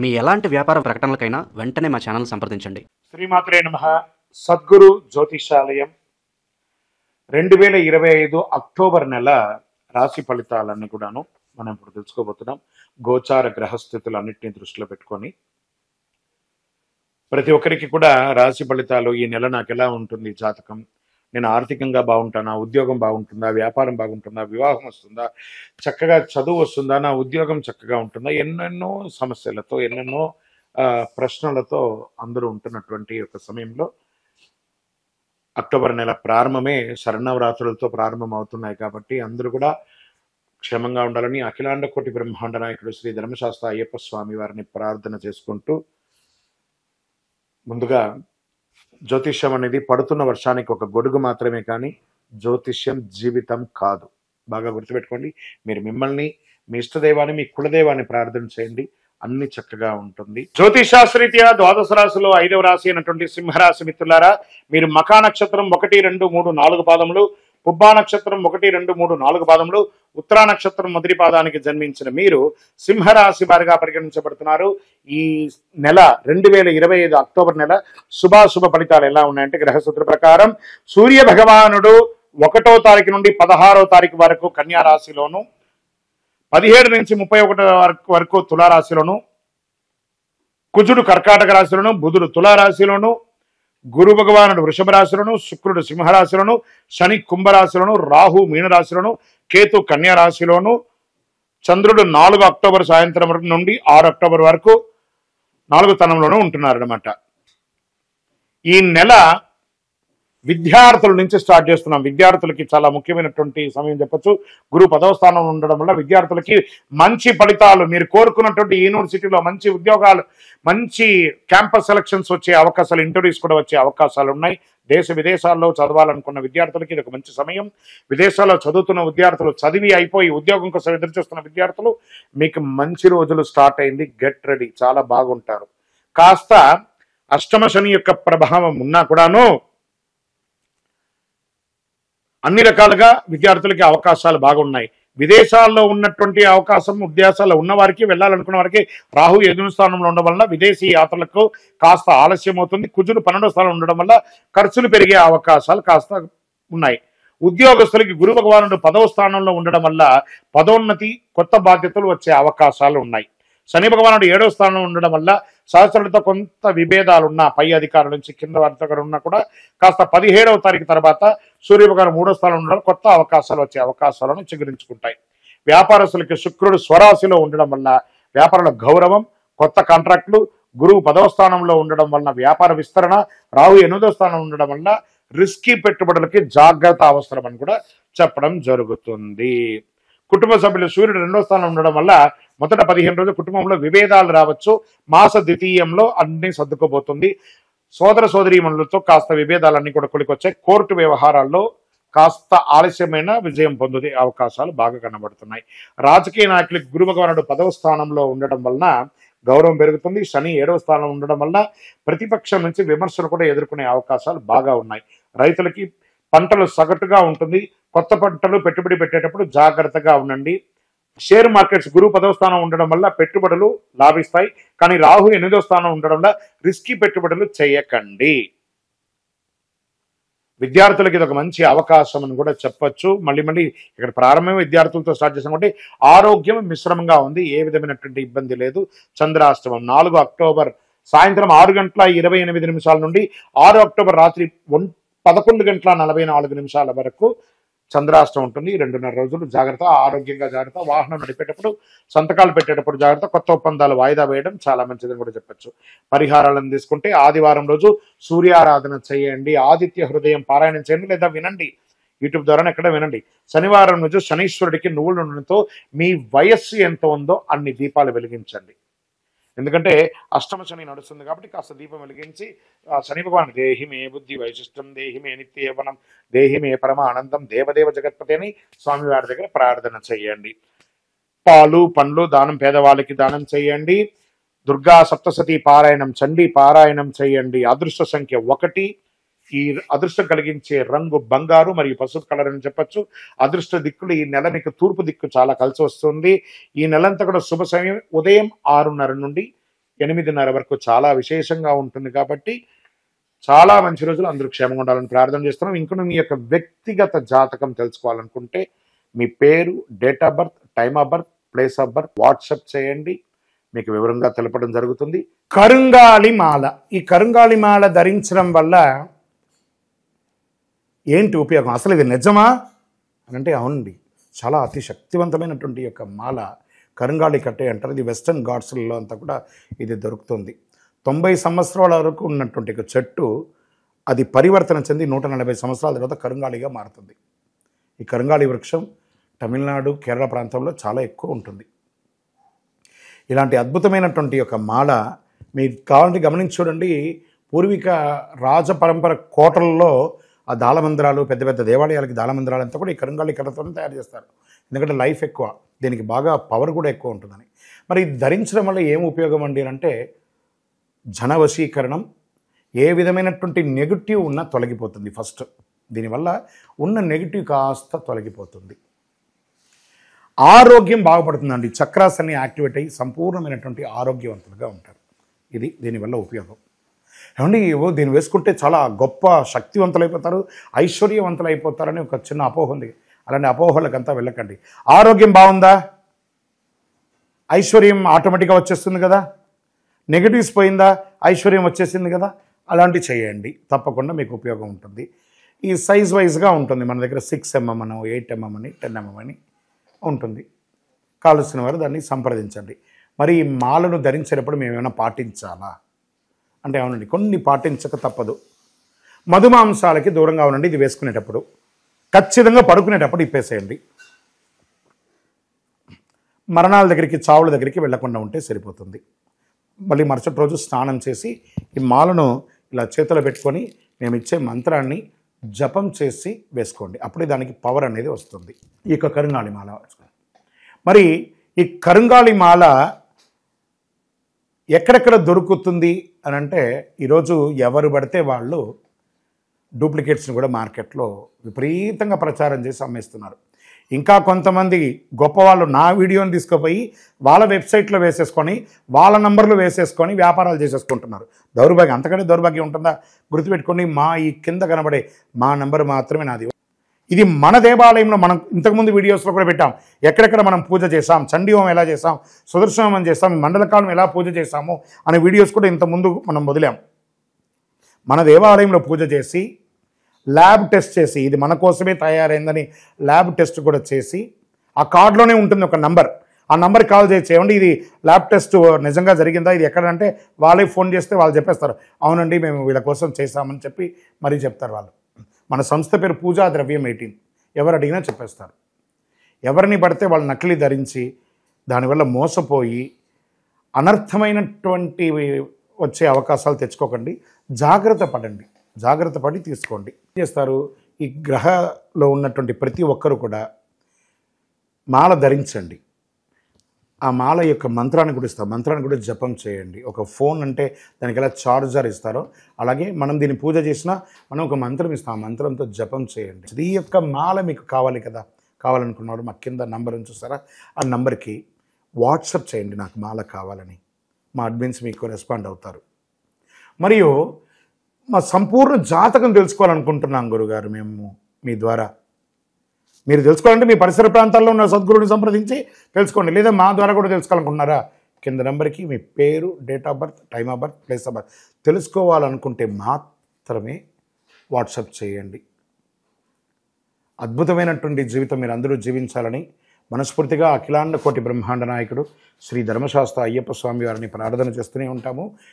మీ ఎలాంటి వ్యాపార ప్రకటనలకైనా వెంటనే మా ఛానల్ సంప్రదించండి. శ్రీమాత్రే నమః. సద్గురు జ్యోతిషాలయం 2025 అక్టోబర్ నెల రాశి ఫలితాలన్నీ కూడాను మనం ఇప్పుడు తెలుసుకోబోతున్నాం. గోచార గ్రహస్థితులన్నింటినీ దృష్టిలో పెట్టుకొని ప్రతి ఒక్కరికి కూడా రాశి ఫలితాలు ఈ నెల నాకు ఎలా ఉంటుంది జాతకం, నేను ఆర్థికంగా బాగుంటానా, ఉద్యోగం బాగుంటుందా, వ్యాపారం బాగుంటుందా, వివాహం వస్తుందా, చక్కగా చదువు వస్తుందా, నా ఉద్యోగం చక్కగా ఉంటుందా, ఎన్నెన్నో సమస్యలతో ఎన్నెన్నో ప్రశ్నలతో అందరూ ఉంటున్నటువంటి ఒక సమయంలో అక్టోబర్ నెల ప్రారంభమే శరన్నవరాత్రులతో ప్రారంభం అవుతున్నాయి కాబట్టి అందరూ కూడా క్షేమంగా ఉండాలని అఖిలాండ కోటి బ్రహ్మాండ నాయకుడు శ్రీ ధర్మశాస్త్ర అయ్యప్ప స్వామి వారిని ప్రార్థన చేసుకుంటూ, ముందుగా జ్యోతిష్యం అనేది పడుతున్న వర్షానికి ఒక గొడుగు మాత్రమే, కానీ జ్యోతిష్యం జీవితం కాదు. బాగా గుర్తుపెట్టుకోండి. మీరు మిమ్మల్ని, మీ ఇష్టదైవాన్ని, మీ కులదైవాన్ని ప్రార్థన చేయండి, అన్ని చక్కగా ఉంటుంది. జ్యోతిషాస్త్రీత్యా ద్వాదశ రాశిలో 5వ రాశి అయినటువంటి సింహరాశి మిత్రులారా, మీరు మఖా నక్షత్రం 1, 2, 3, 4 పాదములు, పుబ్బా నక్షత్రం 1, 2, 3, 4 పాదములు, ఉత్తరా నక్షత్రం మొదటి పాదానికి జన్మించిన మీరు సింహరాశి వారిగా పరిగణించబడుతున్నారు. ఈ నెల 2025 అక్టోబర్ నెల శుభాశుభ ఫలితాలు ఎలా ఉన్నాయంటే, గ్రహసూత్ర ప్రకారం సూర్య భగవానుడు 1వ తారీఖు నుండి 16వ తారీఖు వరకు కన్యా రాశిలోను, 17 నుంచి 31 వరకు తులారాశిలోను, కుజుడు కర్కాటక రాశిలోను, బుధుడు తులారాశిలోను, గురు భగవానుడు వృషభ రాశిలోను, శుక్రుడు సింహరాశిలోను, శని కుంభరాశిలోను, రాహు మీనరాశిలోను, కేతు కన్యా రాశిలోను, చంద్రుడు 4 అక్టోబర్ సాయంత్రం నుండి 6 అక్టోబర్ వరకు 4వ స్థానంలోనూ ఉంటున్నారు అన్నమాట. ఈ నెల విద్యార్థుల నుంచి స్టార్ట్ చేస్తున్నాం. విద్యార్థులకి చాలా ముఖ్యమైనటువంటి సమయం చెప్పొచ్చు. గురువు 10వ స్థానంలో ఉండడం వల్ల విద్యార్థులకి మంచి ఫలితాలు, మీరు కోరుకున్నటువంటి యూనివర్సిటీలో మంచి ఉద్యోగాలు, మంచి క్యాంపస్ సెలక్షన్స్ వచ్చే అవకాశాలు, ఇంటర్వ్యూస్ కూడా వచ్చే అవకాశాలు ఉన్నాయి. దేశ విదేశాల్లో చదవాలనుకున్న విద్యార్థులకి ఇది ఒక మంచి సమయం. విదేశాల్లో చదువుతున్న విద్యార్థులు, చదివి అయిపోయి ఉద్యోగం కోసం ఎదురు చూస్తున్న విద్యార్థులు, మీకు మంచి రోజులు స్టార్ట్ అయింది. గెట్ రెడీ, చాలా బాగుంటారు. కాస్త అష్టమ శని యొక్క ప్రభావం ఉన్నా కూడాను అన్ని రకాలుగా విద్యార్థులకి అవకాశాలు బాగున్నాయి. విదేశాల్లో ఉన్నటువంటి అవకాశం, ఉద్దేశాల్లో ఉన్న వారికి, వెళ్ళాలనుకున్న వారికి రాహు 8వ స్థానంలో ఉండడం వల్ల విదేశీ యాత్రలకు కాస్త ఆలస్యం అవుతుంది. కుజుడు 12వ స్థానంలో ఉండడం వల్ల ఖర్చులు పెరిగే అవకాశాలు కాస్త ఉన్నాయి. ఉద్యోగస్తులకి గురు భగవానుడు 10వ స్థానంలో ఉండడం వల్ల పదోన్నతి, కొత్త బాధ్యతలు వచ్చే అవకాశాలు ఉన్నాయి. శని భగవానుడు 7వ స్థానంలో ఉండడం వల్ల సహచరులతో కొంత విభేదాలు ఉన్న పై అధికారుల నుంచి కింద వారితో ఉన్నా కూడా కాస్త 17వ తారీఖు తర్వాత సూర్య భగవాను 3వ స్థానంలో ఉండడం కొత్త అవకాశాలు వచ్చే అవకాశాలను చిగురించుకుంటాయి. వ్యాపారస్తులకి శుక్రుడు స్వరాశిలో ఉండడం వల్ల వ్యాపారంలో గౌరవం, కొత్త కాంట్రాక్టులు, గురువు 10వ స్థానంలో ఉండడం వలన వ్యాపార విస్తరణ, రాహు 8వ స్థానంలో ఉండడం వల్ల రిస్కీ పెట్టుబడులకి జాగ్రత్త అవసరం అని కూడా చెప్పడం జరుగుతుంది. కుటుంబ సభ్యులు సూర్యుడు 2వ స్థానంలో ఉండడం వల్ల మొదట 15 రోజులు కుటుంబంలో విభేదాలు రావచ్చు. మాస ద్వితీయంలో అన్ని సర్దుకోబోతుంది. సోదర సోదరీమణులతో కాస్త విభేదాలన్నీ కూడా కొలికొచ్చాయి. కోర్టు వ్యవహారాల్లో కాస్త ఆలస్యమైన విజయం పొందే అవకాశాలు బాగా కనబడుతున్నాయి. రాజకీయ నాయకులకు గురు భగవానుడు 10వ స్థానంలో ఉండడం వలన గౌరవం పెరుగుతుంది. శని 7వ స్థానంలో ఉండడం వల్ల ప్రతిపక్షం నుంచి విమర్శలు కూడా ఎదుర్కొనే అవకాశాలు బాగా ఉన్నాయి. రైతులకి పంటలు సగటుగా ఉంటుంది. కొత్త పంటలు పెట్టుబడి పెట్టేటప్పుడు జాగ్రత్తగా ఉండండి. షేర్ మార్కెట్స్ గురువు 10వ స్థానం ఉండడం వల్ల పెట్టుబడులు లాభిస్తాయి, కానీ రాహు 8వ స్థానం ఉండడం వల్ల రిస్కీ పెట్టుబడులు చేయకండి. విద్యార్థులకి ఇది ఒక మంచి అవకాశం అని కూడా చెప్పొచ్చు. మళ్ళీ ఇక్కడ ప్రారంభమే విద్యార్థులతో స్టార్ట్ చేసాం కాబట్టి ఆరోగ్యం మిశ్రమంగా ఉంది, ఏ విధమైనటువంటి ఇబ్బంది లేదు. చంద్రాష్టమం 4 అక్టోబర్ సాయంత్రం 6:28 నుండి 6 అక్టోబర్ రాత్రి 11:44 వరకు చంద్రాష్టం ఉంటుంది. 2.5 రోజులు జాగ్రత్త, ఆరోగ్యంగా జాగ్రత్త, వాహనం నడిపేటప్పుడు, సంతకాలు పెట్టేటప్పుడు జాగ్రత్త, కొత్త ఒప్పందాలు వాయిదా వేయడం చాలా మంచిదని కూడా చెప్పచ్చు. పరిహారాలను తీసుకుంటే ఆదివారం రోజు సూర్యారాధన చేయండి, ఆదిత్య హృదయం పారాయణం చేయండి లేదా వినండి, యూట్యూబ్ ద్వారా ఎక్కడ వినండి. శనివారం రోజు శనీశ్వరుడికి నువ్వుల నూనెతో మీ వయస్సు ఎంత ఉందో అన్ని దీపాలు వెలిగించండి. ఎందుకంటే అష్టమ శని నడుస్తుంది కాబట్టి కాస్త దీపం వెలిగించి శని భగవాన్ దేహి మే బుద్ధి వైశిష్టం, దేహి మే నిత్య యవనం, దేహి మే పరమ ఆనందం, దేవదేవ జగత్పతి అని స్వామివారి దగ్గర ప్రార్థన చేయండి. పాలు పండ్లు దానం, పేదవాళ్ళకి దానం చేయండి. దుర్గా సప్తసతి పారాయణం, చండీ పారాయణం చేయండి. అదృష్ట సంఖ్య 1. ఈ అదృష్టం కలిగించే రంగు బంగారు మరియు పసుపు కలర్ అని చెప్పొచ్చు. అదృష్ట దిక్కులు ఈ నెల మీకు తూర్పు దిక్కు చాలా కలిసి వస్తుంది. ఈ నెలంతా కూడా శుభ సమయం ఉదయం 6:30 నుండి 8:30 వరకు చాలా విశేషంగా ఉంటుంది కాబట్టి చాలా మంచి రోజులు, అందరూ క్షేమంగా ఉండాలని ప్రార్థన చేస్తున్నాం. ఇంకా మీ యొక్క వ్యక్తిగత జాతకం తెలుసుకోవాలనుకుంటే మీ పేరు, date of birth, time of birth, place of birth WhatsApp చేయండి, మీకు వివరంగా తెలపడం జరుగుతుంది. కరుంగాలి మాల, ఈ కరుంగాలి మాల ధరించడం వల్ల ఏంటి ఉపయోగం, అసలు ఇది నిజమా అని అంటే అవునండి, చాలా అతి శక్తివంతమైనటువంటి యొక్క మాల కరుంగాలి కట్టే అంటారు. ఇది వెస్టర్న్ ఘాట్స్లలో అంతా కూడా ఇది దొరుకుతుంది. 90 సంవత్సరాల వరకు ఉన్నటువంటి ఒక చెట్టు అది పరివర్తన చెంది 140 సంవత్సరాల తర్వాత కరుంగాలిగా మారుతుంది. ఈ కరుంగాలి వృక్షం తమిళనాడు, కేరళ ప్రాంతంలో చాలా ఎక్కువ ఉంటుంది. ఇలాంటి అద్భుతమైనటువంటి యొక్క మాల మీరు కావాలంటే గమనించి చూడండి. పూర్వీక రాజ పరంపర కోటలలో ఆ దాళమందిరాలు, పెద్ద పెద్ద దేవాలయాలకి దాళమందిరాలు అంతా కూడా ఈ కరుంగాలి కర్రతోనే తయారు చేస్తారు. ఎందుకంటే లైఫ్ ఎక్కువ, దీనికి బాగా పవర్ కూడా ఎక్కువ ఉంటుందని. మరి ఇది ధరించడం వల్ల ఏం ఉపయోగం అండి అంటే జన వశీకరణం, ఏ విధమైనటువంటి నెగిటివ్ ఉన్నా తొలగిపోతుంది. ఫస్ట్ దీనివల్ల ఉన్న నెగిటివ్ కాస్త తొలగిపోతుంది. ఆరోగ్యం బాగుపడుతుందండి. చక్రాస్ అన్ని యాక్టివేట్ అయ్యి సంపూర్ణమైనటువంటి ఆరోగ్యవంతులుగా ఉంటారు. ఇది దీనివల్ల ఉపయోగం. ఏమండి దీన్ని వేసుకుంటే చాలా గొప్ప శక్తివంతులైపోతారు, ఐశ్వర్యవంతులు అయిపోతారని ఒక చిన్న అపోహ ఉంది. అలాంటి అపోహలకంతా వెళ్ళకండి. ఆరోగ్యం బాగుందా, ఐశ్వర్యం ఆటోమేటిక్గా వచ్చేస్తుంది కదా. నెగిటివ్స్ పోయిందా, ఐశ్వర్యం వచ్చేసింది కదా. అలాంటివి చేయండి, తప్పకుండా మీకు ఉపయోగం ఉంటుంది. ఈ సైజ్ వైజ్గా ఉంటుంది. మన దగ్గర 6 mm అని, 8 mm అని, 10 mm అని ఉంటుంది. కావలసిన వారు దాన్ని సంప్రదించండి. మరి ఈ మాలను ధరించేటప్పుడు మేము ఏమైనా పాటించాలా అంటే అవునండి, కొన్ని పాటించక తప్పదు. మధుమాంసాలకి దూరంగా ఉండండి. ఇది వేసుకునేటప్పుడు ఖచ్చితంగా పడుకునేటప్పుడు ఇప్పేసేయండి. మరణాల దగ్గరికి, చావుల దగ్గరికి వెళ్లకుండా ఉంటే సరిపోతుంది. మళ్ళీ మరుసటి రోజు స్నానం చేసి ఈ మాలను ఇలా చేతిలో పెట్టుకొని మేము ఇచ్చే మంత్రాన్ని జపం చేసి వేసుకోండి. అప్పుడే దానికి పవర్ అనేది వస్తుంది. ఈ యొక్క కరుంగాలి మాల. మరి ఈ కరుంగాలి మాల ఎక్కడెక్కడ దొరుకుతుంది అని అంటే ఈరోజు ఎవరు పడితే వాళ్ళు డూప్లికేట్స్ని కూడా మార్కెట్లో విపరీతంగా ప్రచారం చేసి అమ్మేస్తున్నారు. ఇంకా కొంతమంది గొప్పవాళ్ళు నా వీడియోని తీసుకుపోయి వాళ్ళ వెబ్సైట్లో వేసేసుకొని వాళ్ళ నంబర్లు వేసేసుకొని వ్యాపారాలు చేసేసుకుంటున్నారు. దౌర్భాగ్యం, అంతకంటే దౌర్భాగ్యం ఉంటుందా? గుర్తుపెట్టుకొని మా ఈ కింద కనబడే మా నంబర్ మాత్రమే నాది. ఇది మన దేవాలయంలో మనం ఇంతకుముందు వీడియోస్లో కూడా పెట్టాం. ఎక్కడెక్కడ మనం పూజ చేసాం, చండీ హోమం ఎలా చేసాం, సుదర్శన హోమం చేసాం, మండలకాలం ఎలా పూజ చేసాము అనే వీడియోస్ కూడా ఇంతకుముందు మనం వదిలాం. మన దేవాలయంలో పూజ చేసి ల్యాబ్ టెస్ట్ చేసి ఇది మన కోసమే తయారైందని ల్యాబ్ టెస్ట్ కూడా చేసి ఆ కార్డులోనే ఉంటుంది ఒక నంబర్. ఆ నంబర్కి కాల్ చేసి ఏమండి ఇది ల్యాబ్ టెస్ట్ నిజంగా జరిగిందా, ఇది ఎక్కడంటే వాళ్ళే ఫోన్ చేస్తే వాళ్ళు చెప్పేస్తారు అవునండి మేము వీళ్ళ కోసం చేశామని చెప్పి మరీ చెప్తారు వాళ్ళు. మన సంస్థ పేరు పూజా ద్రవ్యం 18. ఎవరు అడిగినా చెప్పేస్తారు. ఎవరిని పడితే వాళ్ళు నకిలీ ధరించి దానివల్ల మోసపోయి అనర్థమైనటువంటి వచ్చే అవకాశాలు తెచ్చుకోకండి. జాగ్రత్త పడండి, జాగ్రత్త పడి తీసుకోండి. ఏం చేస్తారు, ఈ గ్రహలో ఉన్నటువంటి ప్రతి ఒక్కరు కూడా మాల ధరించండి. ఆ మాల యొక్క మంత్రాన్ని కూడా ఇస్తారు, మంత్రాన్ని కూడా జపం చేయండి. ఒక ఫోన్ అంటే దానికి ఎలా చార్జర్ ఇస్తారో అలాగే మనం దీన్ని పూజ చేసినా మనం ఒక మంత్రం ఇస్తాం, ఆ మంత్రంతో జపం చేయండి. ఈ యొక్క మాల మీకు కావాలి కదా, కావాలనుకున్నాడు మా కింద నంబర్ చూస్తారా, ఆ నంబర్కి వాట్సాప్ చేయండి నాకు మాల కావాలని. మా అడ్మిన్స్ మీకు రెస్పాండ్ అవుతారు. మరియు మా సంపూర్ణ జాతకం తెలుసుకోవాలనుకుంటున్నాం గురుగారు మేము మీ ద్వారా. మీరు తెలుసుకోవాలంటే మీ పరిసర ప్రాంతాల్లో ఉన్న సద్గురుని సంప్రదించి తెలుసుకోండి. లేదా మా ద్వారా కూడా తెలుసుకోవాలనుకుంటున్నారా, కింద నెంబర్కి మీ పేరు, date of birth, time of birth, place of birth తెలుసుకోవాలనుకుంటే మాత్రమే వాట్సాప్ చేయండి. అద్భుతమైనటువంటి జీవితం మీరు అందరూ జీవించాలని మనస్ఫూర్తిగా అఖిలాండ కోటి బ్రహ్మాండ నాయకుడు శ్రీ ధర్మశాస్త్ర అయ్యప్ప స్వామి వారిని ప్రార్థన చేస్తూనే ఉంటాము.